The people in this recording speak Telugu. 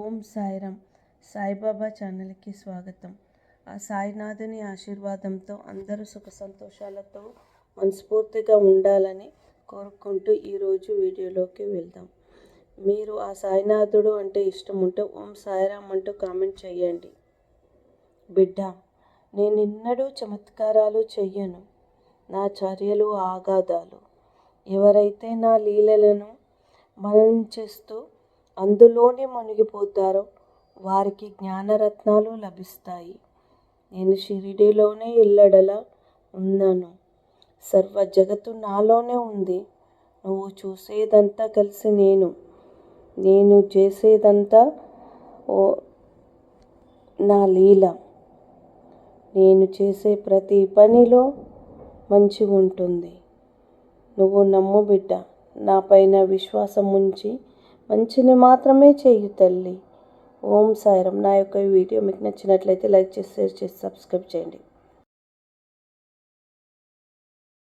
ఓం సాయిరామ్. సాయిబాబా ఛానల్కి స్వాగతం. ఆ సాయినాథుని ఆశీర్వాదంతో అందరూ సుఖ సంతోషాలతో మనస్ఫూర్తిగా ఉండాలని కోరుకుంటూ ఈరోజు వీడియోలోకి వెళ్దాం. మీరు ఆ సాయినాథుడు అంటే ఇష్టం ఉంటే ఓం సాయిరామ్ అంటూ కామెంట్ చేయండి. బిడ్డ, నేనిన్నడూ చమత్కారాలు చెయ్యను. నా చర్యలు ఆగాధాలు. ఎవరైతే నా లీలలను మననం చేస్తూ అందులోనే మునిగిపోతారో వారికి జ్ఞానరత్నాలు లభిస్తాయి. నేను షిరిడీలోనే ఇల్లడలా ఉన్నాను. సర్వ జగత్తు నాలోనే ఉంది. నువ్వు చూసేదంతా కలిసి నేను చేసేదంతా నా లీల. నేను చేసే ప్రతి పనిలో మంచి ఉంటుంది. నువ్వు నమ్ము బిడ్డ. నా పైన విశ్వాసం ఉంచి మంచిని మాత్రమే చెయ్యి తల్లి. ఓం సాయిరామ్. నా యొక్క వీడియో మీకు నచ్చినట్లయితే లైక్ చేసి, షేర్ చేసి, సబ్స్క్రైబ్ చేయండి.